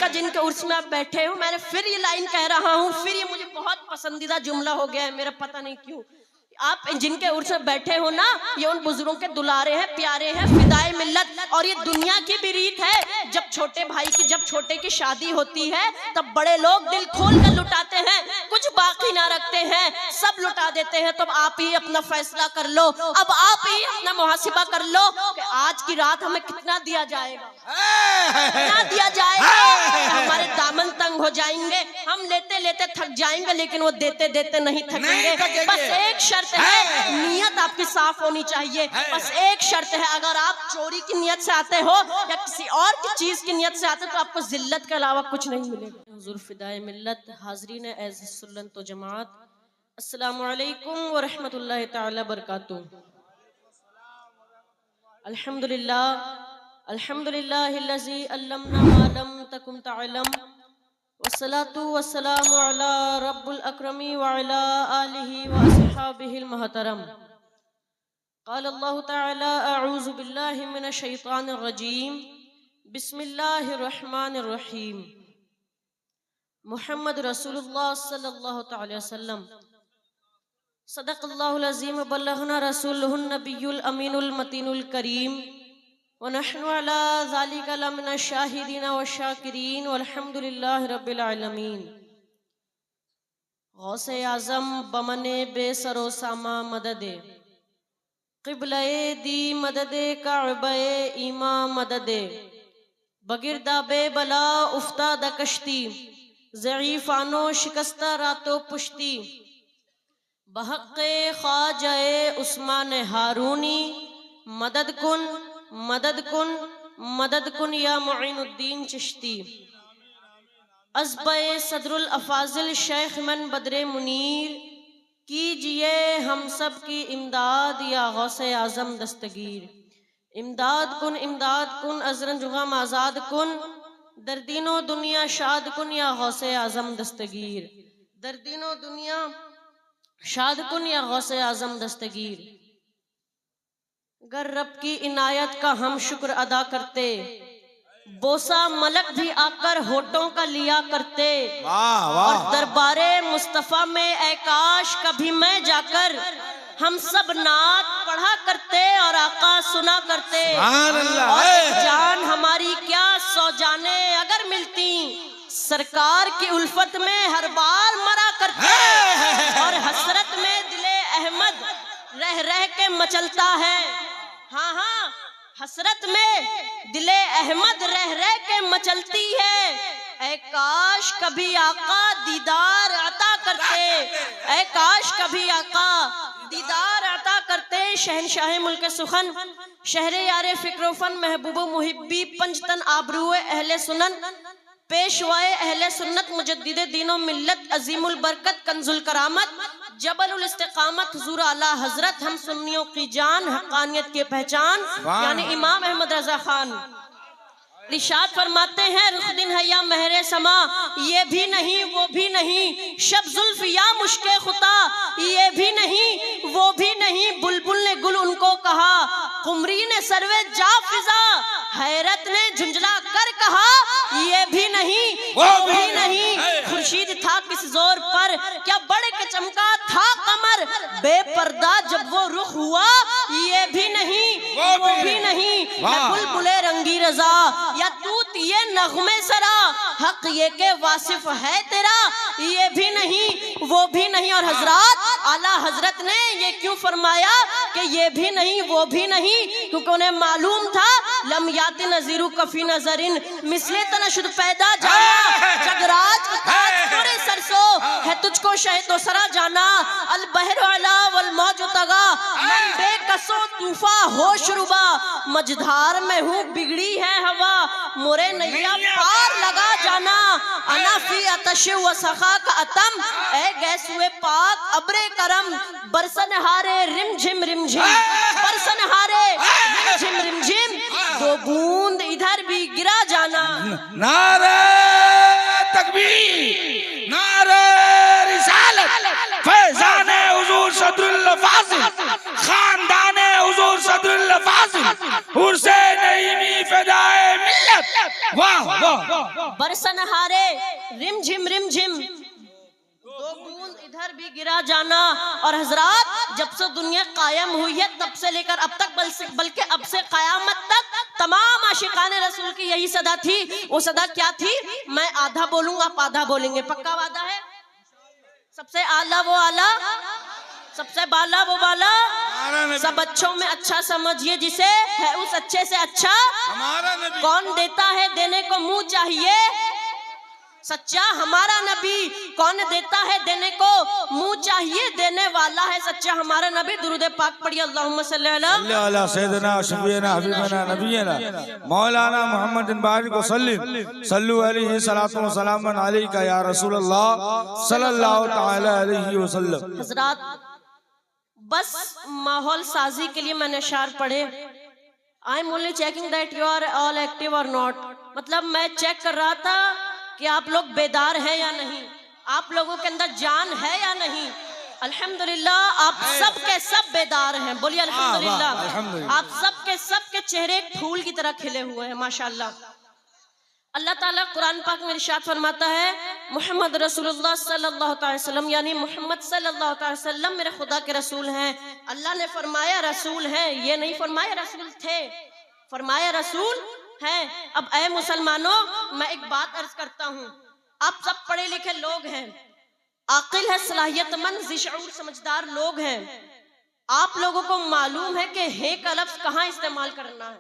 का जिनके उर्स में आप बैठे हो, मैंने फिर ये लाइन कह रहा हूँ, फिर ये मुझे बहुत पसंदीदा जुमला हो गया है मेरा, पता नहीं क्यों। आप जिनके उर्स में बैठे हो ना, ये उन बुजुर्गों के दुलारे हैं, प्यारे हैं, फिदाए मिल्लत। और ये दुनिया की भी रीत है, जब छोटे भाई की, जब छोटे की शादी होती है, तब बड़े लोग दिल खोल कर लुटाते हैं, कुछ बाकी ना रखते हैं, सब लुटा देते हैं। तो आप ही अपना फैसला कर लो, अब आप ही अपना मुहासिबा कर लो कि आज की रात हमें कितना दिया जाएगा, कितना दिया जाएगा। हमारे दामन तंग हो जाएंगे, हम लेते लेते थक जाएंगे, लेकिन वो देते देते नहीं थकेंगे। बस एक शर्त है, नियत आपकी साफ होनी चाहिए। बस एक शर्त है, अगर आप चोरी की नियत से आते हो या किसी और की चीज की नियत से आते हो, तो आपको जिल्लत के अलावा कुछ नहीं मिलेगा। हुजूर फिदाए मिल्लत, हाज़रीन एज़ सुल्लन तो जमात, अस्सलामु अलैकुम व रहमतुल्लाहि तआला बरकातुहू। अल्हम्दुलिल्लाह अल्हम्दुलिल्लाहिल्लज़ी अल्लमना मा लम तकुन तअलम, वस्सलातु वस्सलामु अला रब्बिल अकरमी व अला आलिहि व अस्हाबिहिल मुहतरम। क़ाल अल्लाहु तआला अऊज़ु बिल्लाहि मिनश शैतानिर रजीम, बिस्मिल्लाहिर रहमानिर रहीम। मुहम्मद रसूलुल्लाह सल्लल्लाहु तआला वसल्लम, सदक़ल्लाहुल अज़ीम, बल्लगना रसूलुहुन नबियुल अमीनुल मतीनुल करीम, व नहनु अला ज़ालिका लमिनश शाहिदीन व शाकिरीन, वल्हम्दुलिल्लाहि रब्बिल आलमीन। गौसे आज़म बमने बेसरो सामा मददे, क़िबले दी मददे काबे ईमा मददे, बगिरदाबे बला उफ्ताद कश्ती, ज़ईफ़ानो शिकस्ता रातो पुश्ती, बहक़े ख़ाजाए उस्मान हारूनी, मदद कुन मदद कुन मदद कुन या मुईनुद्दीन चिश्ती। अज़्बए सदरुल अफ़ाज़िल शेख मन बदरे मुनीर, कीजिए हम सब की इमदाद या गौसे आज़म दस्तगीर। इमदाद कुन अज़रन जुगाम आज़ाद कुन, दर्दीनो दुनिया शाद कुन या गौसे आज़म दस्तगीर। दर्दीनो दुनिया शाद कुन या गौसे आज़म दस्तगीर। गर रब की इनायत का हम शुक्र अदा करते, बोसा मलक भी आकर होठों का लिया करते। और दरबारे मुस्तफा में ऐ काश कभी मैं जाकर, हम सब नात पढ़ा करते और आका सुना करते। और जान हमारी क्या सौ जाने अगर मिलती, सरकार की उल्फत में हर बार मरा करते। और हसरत में दिले अहमद रह रह के मचलता है, हाँ हाँ हसरत में दिले अहमद रह रह के मचलती है। ऐ काश कभी आका दीदार अता करते, ऐ काश कभी आका दीदार अता करते। शहनशाह मुल्क सुखन, शहरे यारे फिक्रोफन, महबूब मुहिब्बी, पंजतन आबरूए अहले सुनन, पेशवाए अहले सुन्नत, मुजद्दिदे दीनो मिल्लत, अजीमुल बरकत, कंजुल करामत, जबलुल इस्तिकामत, हुजूर आला हजरत, हम सुन्नियों की जान, हक्कानियत की पहचान, यानी इमाम अहमद रजा खान इरशाद फरमाते हैं, रुख दिन है या महरे समा, ये भी नहीं वो भी नहीं, शब जुल्फ या मुश्के खुता, ये भी नहीं वो भी नहीं। बुलबुल ने गुल उनको कहा, कुमरी ने सर्वे जा फिजा, हैरत ने झुंझला कर कहा, ये भी नहीं वो भी नहीं। खुर्शीद था किस जोर पर, क्या बढ़ के चमका था कमर, बेपर्दा जब वो रुख हुआ, ये भी नहीं वो भी नहीं। बुलबुले रंगी रजा या तूत ये नगमे सरा, हक ये के वासिफ है तेरा, ये भी नहीं वो भी नहीं। और हजरत आला हजरत ने ये क्यों फरमाया कि ये भी नहीं वो भी नहीं, क्योंकि उन्हें मालूम था लम याति नजीरु कफी नजरिन, मिसले तनशुद पैदा जाना, जगराज तोरे सरसो है तुझको शहे तो सरा जाना। अल बहर अला वल मौज तगा, मन बेकसो तूफा होश रुबा, मझधार में हूँ बिगड़ी है हवा, मोरे नैया पार लगा जाना। अनाफी अतश व सखा का अतम, ए गैसुए पाक अब्रे करम, बरसन हारे रिम झिम बरसन हारे रिम झिम रिम झिम, दो बूंद इधर भी गिरा जाना। नारे तकबीर, नारे रिसालत, फैज़ाने हुजूर सदरुल फाज़िल, खानदाने हुजूर सदरुल फाज़िल, हुसैन नईमी फ़िदाए मिल्लत। वाह वाह। बरसनहारे रिम झिम दो बूंद इधर भी गिरा जाना। और हजरात जब से दुनिया कायम हुई है तब से लेकर अब तक बल्कि अब से कयामत तक तमाम आशिकाने रसूल की यही सदा थी। वो सदा क्या थी? मैं आधा बोलूंगा आप आधा बोलेंगे, पक्का वादा है? सबसे आला वो आला, सबसे बाला वो बाला। सब अच्छों में अच्छा समझिए जिसे है उस अच्छे से अच्छा हमारा नबी। कौन देता है देने को मुंह चाहिए? सच्चा हमारा नबी। कौन देता है देने को मुंह चाहिए? देने वाला है सच्चा हमारा नबी। दुरूद पाक पढ़िए अल्लाहुम्मा सल्ली अला सैयदना शफीना हबीबना नबीना मौलाना मोहम्मद बिन बारिक वसल्लम सल्लु अलैहि सलातो व सलामन अलैका या रसूल अल्लाह सल्लल्लाहु तआला अलैहि वसल्लम। हजरात बस माहौल साजी के लिए मैंने अशार पढ़े। I am only checking that you are all active और नॉट। मतलब मैं चेक कर रहा था कि आप लोग बेदार हैं या नहीं, आप लोगों के अंदर जान है या नहीं। अल्हम्दुलिल्लाह आप सब के सब बेदार हैं। बोलिए अल्हम्दुलिल्लाह। आप सब के चेहरे एक फूल की तरह खिले हुए हैं माशाल्लाह। अल्लाह ताला कुरान पाक में इरशाद फरमाता है मोहम्मद रसूलुल्लाह सल्लल्लाहु अलैहि वसल्लम यानी मोहम्मद सल्लल्लाहु अलैहि वसल्लम मेरे खुदा के रसूल हैं। अल्लाह ने फरमाया रसूल हैं, ये नहीं फरमाया रसूल थे, फरमाया रसूल हैं। अब ऐ मुसलमानों मैं एक बात अर्ज करता हूँ, आप सब पढ़े लिखे लोग हैं, आकिल है, सलाहियतमंद, ज़िशऊर समझदार लोग हैं। आप लोगों को मालूम है कि हे का लफ्ज़ कहाँ इस्तेमाल करना है।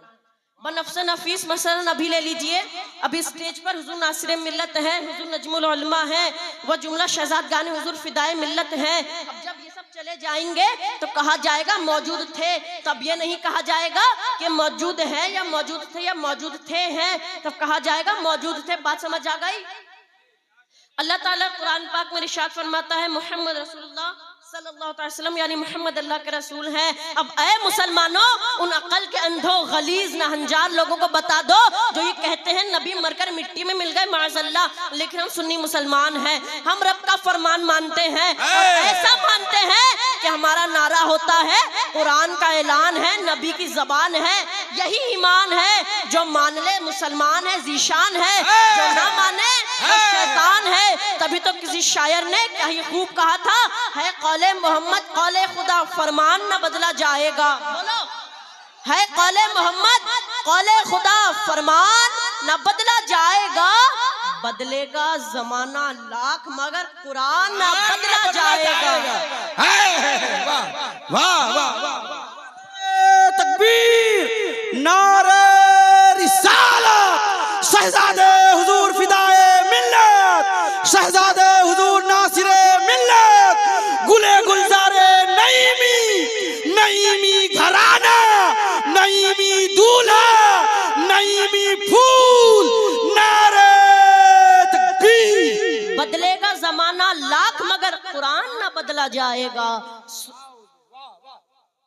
बनफ्स नफीस मसलन अभी ले लीजिए, अभी स्टेज पर हुजूर नासिर मिल्लत है, हुजूर नजमुल उलमा है, वह जुमला शहजाद गाने हुजूर फिदाए मिल्लत है। अब जब ये सब चले जाएंगे तो कहा जाएगा मौजूद थे, तब ये नहीं कहा जाएगा कि मौजूद है या मौजूद थे या मौजूद थे हैं, तब कहा जाएगा मौजूद थे। बात समझ आ गई? अल्लाह ताला कुरान पाक में इरशाद फरमाता है मोहम्मद रसूलुल्लाह सल्लल्लाहु अलैहि वसल्लम यानी मोहम्मद अल्लाह के रसूल हैं। अब ऐ मुसलमानों उन अकल के अंधों गलीज नहंजार लोगों को बता दो जो ये कहते हैं नबी मरकर मिट्टी में मिल गए माज़अल्लाह, लेकिन हम सुन्नी मुसलमान हैं, हम रब का फरमान मानते हैं और ऐसा मानते हैं कि हमारा नारा होता है कुरान का ऐलान है, नबी की जबान है, यही ईमान है। जो मान ले मुसलमान है, जीशान है, जो ना माने वो शैतान है। तभी तो किसी शायर ने क्या ही खूब कहा था, है कौले मोहम्मद कौले खुदा फरमान न बदला जाएगा। बोलो, है कौले मोहम्मद कौले खुदा फरमान न बदला जाएगा, बदलेगा जमाना लाख मगर कुरान न बदला जाएगा। वाह वाह। तकबीर, नारे रिसालत, शहजादे हुजूर फिदाए मिल्लत, शहजादे हुजूर नासिरे मिल्लत, गुले गुलजारे नईमी, नईमी घराना, नईमी दूल्हा, नईमी फूल, नारे तकबीर। बदलेगा जमाना लाख मगर कुरान न बदला जाएगा।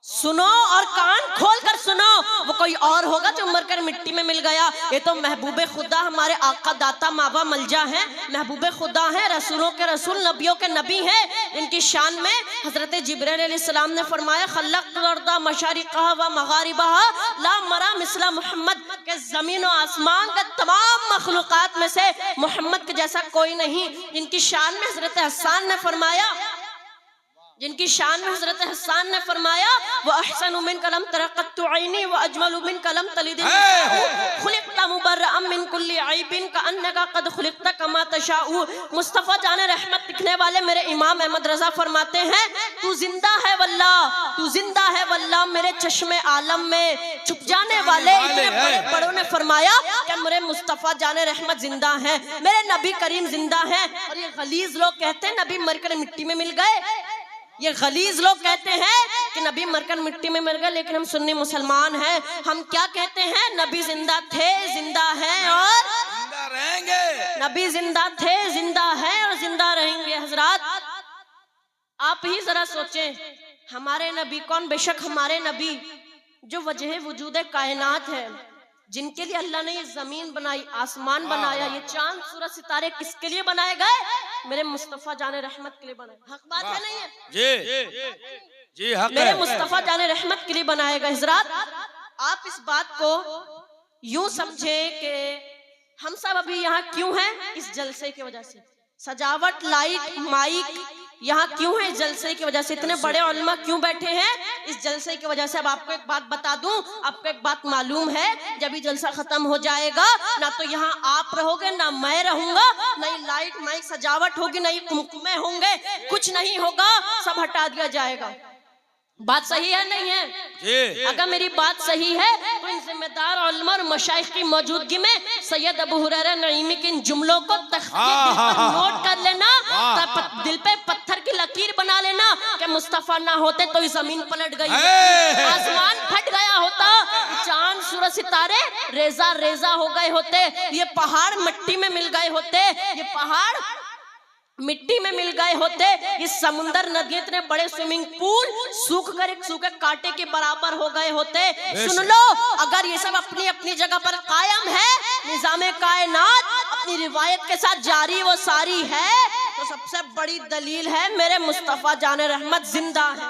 सुनो और कान खोल कर सुनो, वो कोई और होगा जो मरकर मिट्टी में मिल गया। ये तो महबूबे खुदा हमारे आका दाता मावा मलजा हैं, महबूबे खुदा हैं, रसूलों के रसूल, नबियों के नबी हैं। इनकी शान में हजरत जिब्रील अलैहिस्सलाम ने फरमाया खल्लक़्तुल अर्दा मशारिक़हा व मग़ारिबहा ला मरा मिस्ला मोहम्मद, के जमीन और आसमान के तमाम मखलूक़ात में से मोहम्मद के जैसा कोई नहीं। इनकी शान में हजरत हसन ने फरमाया, जिनकी शान में हजरत हसन ने फरमाया वो अहसनु मिन कलम तरक़्क़तु ऐनी व अजमलु मिन कलम तलिदिल खुलिक़्ता मुबर्रअम मिन कुल्ली ऐबिन कअन्नका क़द खुलिक़्ता कमा तशाउ। मुस्तफ़ा जाने रहमत लिखने वाले मेरे इमाम अहमद रज़ा फरमाते हैं तू जिंदा है वल्लाह, तू जिंदा है वल्लाह, मेरे चश्मे आलम में छुप जाने वाले इतने बड़े बड़ों ने फरमाया कि मेरे मुस्तफ़ा जाने रहमत जिंदा है, मेरे नबी करीम जिंदा है। और ये गलीज लोग कहते हैं नबी मरकर मिट्टी में मिल गए, ये गलीज लोग कहते हैं कि नबी मरकर मिट्टी में मिल गए, लेकिन हम सुन्नी मुसलमान हैं। हम क्या कहते हैं? नबी जिंदा थे, जिंदा हैं और जिंदा रहेंगे। नबी जिंदा थे, जिंदा हैं और जिंदा रहेंगे। हजरात आप ही जरा सोचें, हमारे नबी कौन? बेशक हमारे नबी जो वजह वजूद कायनात है, जिनके लिए अल्लाह ने ये जमीन बनाई, आसमान बनाया, ये चांद सूरज सितारे किसके लिए बनाए गए? मेरे मुस्तफ़ा जाने रहमत के लिए बनाए। हक बात है नहीं है? जी हक मेरे है। मुस्तफ़ा जाने रहमत के लिए बनाए गए। हजरात आप इस बात को यूं समझे कि हम सब अभी यहाँ क्यों हैं? इस जलसे की वजह से। सजावट, लाइट, माइक यहाँ क्यों है? इस जलसे की वजह से। इतने बड़े उलमा क्यों बैठे हैं? इस जलसे की वजह से। अब आपको एक बात बता दूं, आपको एक बात मालूम है, जब ये जलसा खत्म हो जाएगा ना तो यहाँ आप रहोगे, ना मैं रहूंगा, ना ही लाइट माइक सजावट होगी, ना ही कुमकुमे होंगे, कुछ नहीं होगा, सब हटा दिया जाएगा। बात सही है नहीं है? अगर मेरी बात सही है तो इन जिम्मेदार उलमा और मशाइख की मौजूदगी में सैयद अबू हुरैरा नईमी के इन जुमलों को नोट कर लेना, दिल पे पत्थर की लकीर बना लेना कि मुस्तफा ना होते तो इस जमीन पलट गई, आसमान फट गया होता, चांद सूरज सितारे रेजा रेजा हो गए होते, ये पहाड़ मिट्टी में मिल गए होते, ये पहाड़ मिट्टी में मिल गए होते, ये समुंदर नदी इतने बड़े स्विमिंग पूल सूख कर एक सूखे कांटे के बराबर हो गए होते। सुन लो, अगर ये सब अपनी अपनी जगह पर कायम है, निजामे कायनात अपनी रिवायत के साथ जारी वो सारी है, तो सबसे बड़ी दलील है मेरे मुस्तफा जाने रहमत जिंदा है।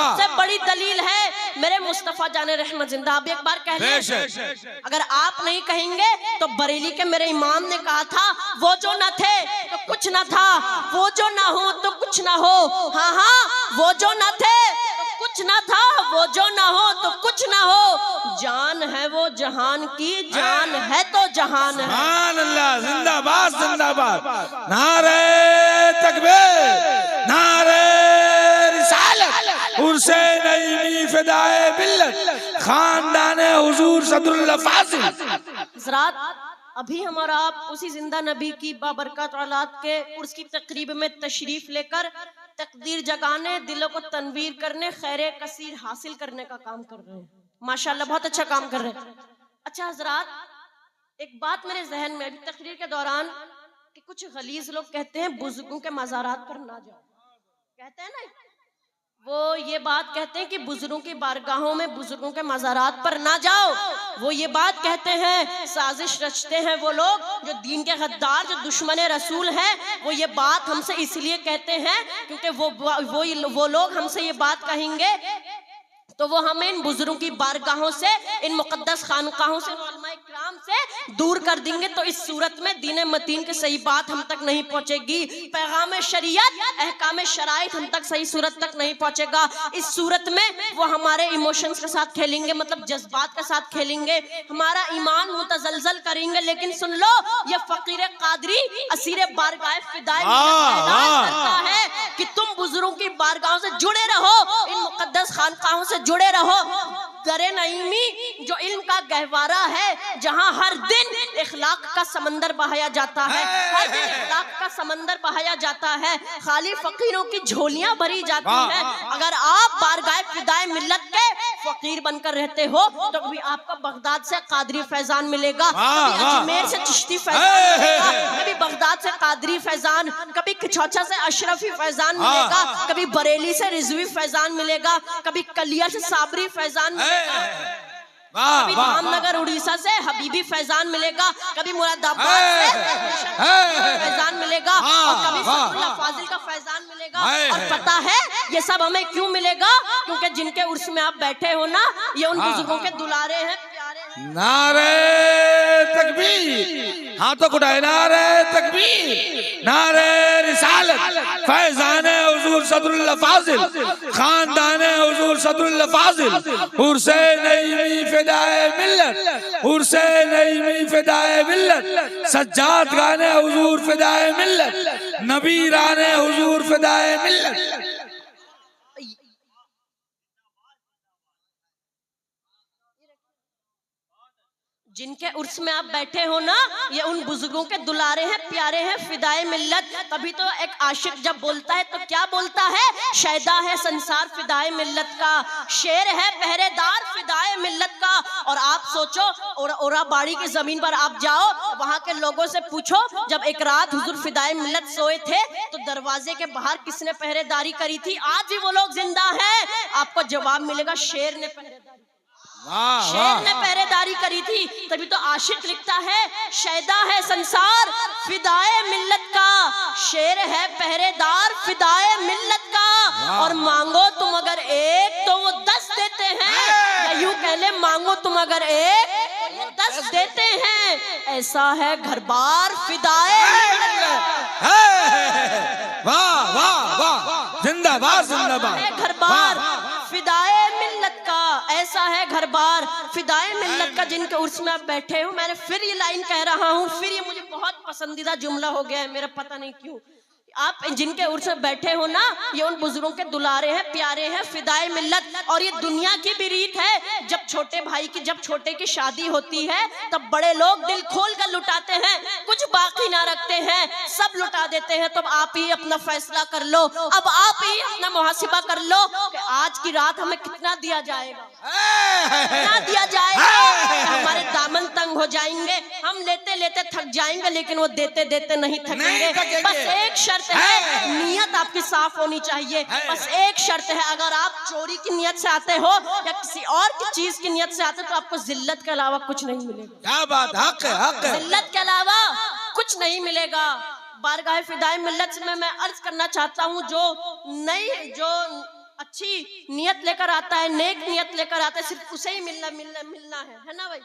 सबसे बड़ी दलील है मेरे मुस्तफा जाने रहमत जिंदा। अब एक बार कह लें, अगर आप नहीं कहेंगे तो बरेली के मेरे इमाम ने कहा था, वो जो न थे तो कुछ न था, वो जो ना हो तो कुछ ना हो। हाँ हाँ, वो जो न थे तो कुछ ना था, वो जो ना हो तो कुछ ना हो। जान है वो जहान की, जान है तो जहान है। अल्लाह जिंदाबाद जिंदाबाद। नारे तकबीर, नारे रिसालत, उर्से नईमी फिदाए मिल्लत, खानदाने हुजूर सदरुल फाजिल। हज़रात, अभी हमारा आप उसी जिंदा नबी की बाबरकत औलाद के उर्स की तकरीब में तशरीफ लेकर तकदीर जगाने, दिलों को तनवीर करने, खैर कसीर हासिल करने का काम कर रहे हैं। माशाल्लाह बहुत अच्छा काम कर रहे हैं। अच्छा हजरात, एक बात मेरे जहन में अभी तकरीर के दौरान कि कुछ गलीज लोग कहते हैं बुजुर्गों के मज़ारात पर ना जाओ, कहते हैं ना, वो ये बात कहते हैं कि बुजुर्गों की बारगाहों में, बुजुर्गों के मज़ारात पर ना जाओ। वो ये बात कहते हैं, साजिश रचते हैं वो लोग जो दीन के गद्दार, जो दुश्मन रसूल हैं। वो ये बात हमसे इसलिए कहते हैं क्योंकि वो लोग हमसे ये बात कहेंगे तो वो हमें इन बुजुर्गों की बारगाहों से, इन मुकद्दस खानकाहों से, उलमाए किराम से दूर कर देंगे। तो इस सूरत में दीन मतीन की सही बात हम तक नहीं पहुंचेगी, पैगाम शरीयत, अहकाम शराइत हम तक सही सूरत तक नहीं पहुंचेगा। इस सूरत में वो हमारे इमोशंस के साथ खेलेंगे, मतलब जज्बात के साथ खेलेंगे, हमारा ईमान मुतजलजल करेंगे। लेकिन सुन लो, ये फकीर कादरी असीर बारगाह फिदाए करता है कि तुम बुजुर्गों की बारगाहों से जुड़े रहो, इन मुकद्दस खानकाहों से जुड़े रहो। दरे नईमी जो इल्म का गहवारा है, जहां हर दिन इखलाक का समंदर बहाया जाता है, हर दिन इखलाक का समंदर बहाया जाता है, खाली फकीरों की झोलियां भरी जाती हैं। अगर आप बारगाह फिदाए मिल्लत के फकीर बनकर रहते हो तो कभी आपको बगदाद से कादरी फैजान मिलेगा, कभी अजमेर से चिश्ती फैजान मिलेगा, कभी बगदाद से कादरी फैजान, कभी खिचौचा से अशरफी फैजान मिलेगा, कभी बरेली से रिजवी फैजान मिलेगा, कभी कलिया से साबरी फैजान मिलेगा, कभी रामनगर उड़ीसा से हबीबी फैजान मिलेगा, कभी मुरादाबाद से फैजान मिलेगा, और कभी सदरुल्लाह फाजिल का फैजान मिलेगा। और पता है ये सब हमें क्यों मिलेगा? क्योंकि जिनके उर्स में आप बैठे हो ना, ये उन बुजुर्गों के दुलारे हैं, प्यारे हैं। नारे तकबीर, हाँ तो कुटाए, नारे तकबीर, नारे रिसालत, फैजाने हुजूर सदरुल फाजिल, खानदाने हुजूर सदरुल फाजिल, उर्से नईमी फिदाए मिल्लत, उर्से नईमी फिदाए मिल्लत, सज्जाद गाने हुजूर फिदाए मिल्लत, नबी राने हुजूर फिदाए मिल्लत। जिनके उर्स में आप बैठे हो ना, ये उन बुजुर्गों के दुलारे हैं, प्यारे हैं, फिदाए मिल्लत। तभी तो एक आशिक जब बोलता है तो क्या बोलता है? शैदा है संसार फिदाए मिल्लत का, शेर है पहरेदार फिदाए मिल्लत का। और आप सोचो, ओराबाड़ी की जमीन पर आप जाओ, वहां के लोगों से पूछो, जब एक रात हुजूर फिदाए मिल्लत सोए थे तो दरवाजे के बाहर किसने पहरेदारी करी थी? आज भी वो लोग जिंदा हैं। आपको जवाब मिलेगा, शेर ने पहरेदारी, शेर ने पहरेदारी करी थी। तभी तो आशिक लिखता है, शैदा है संसार फिदाए मिल्लत का, शेर है पहरेदार फिदाए मिल्लत का। और मांगो तुम अगर एक तो वो 10 देते हैं, या यूं कह ले, मांगो तुम अगर एक अर्ज देते हैं ऐसा है घर बार फिदाए वाह वाह वाह, जिंदाबाद जिंदाबाद। घर बार फिदाए मिल्लत का, ऐसा है घर बार फिदाए मिल्लत का जिनके उर्स में आप बैठे हो। मैंने फिर ये लाइन कह रहा हूँ, फिर ये मुझे बहुत पसंदीदा जुमला हो गया है मेरा, पता नहीं क्यों। आप जिनके उर्स में बैठे हो ना, ये उन बुजुर्गों के दुलारे हैं, प्यारे हैं, फिदाए मिल्लत। और ये दुनिया की भी रीत है, जब छोटे भाई की, जब छोटे की शादी होती है तब बड़े लोग दिल खोल कर लुटाते हैं, कुछ बाकी ना रखते हैं, सब लुटा देते हैं। तो आप ही अपना फैसला कर लो, अब आप ही अपना मुहासिबा कर लो कि आज की रात हमें कितना दिया जाएगा, कितना दिया जाएगा। हमारे दामन तंग हो जाएंगे, हम लेते लेते थक जाएंगे, लेकिन वो देते देते नहीं थकेंगे। बस एक शर्त है, नियत आपकी साफ होनी चाहिए। बस एक शर्त है, अगर आप चोरी की नियत से आते हो या किसी और की चीज की नियत से आते हो तो आपको जिल्लत के अलावा कुछ नहीं मिलेगा। क्या बात, हक है, हक है। जिल्लत के अलावा कुछ नहीं मिलेगा। बारगाह फिदाए मिल्लत में मैं अर्ज करना चाहता हूँ, जो अच्छी नियत लेकर आता है, नेक नियत लेकर आता है, सिर्फ उसे ही मिलना है ना भाई,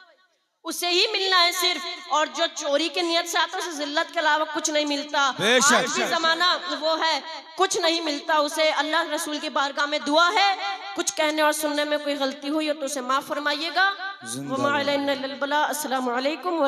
उसे ही मिलना है सिर्फ। और जो चोरी की नियत से आता है उसे जिल्लत के अलावा कुछ नहीं मिलता। आज भी जमाना वो है, कुछ नहीं मिलता उसे। अल्लाह रसूल की बारगाह में दुआ है, कुछ कहने और सुनने में कोई गलती हुई हो तो उसे माफ फरमाइएगा। अस्सलामु अलैकुम।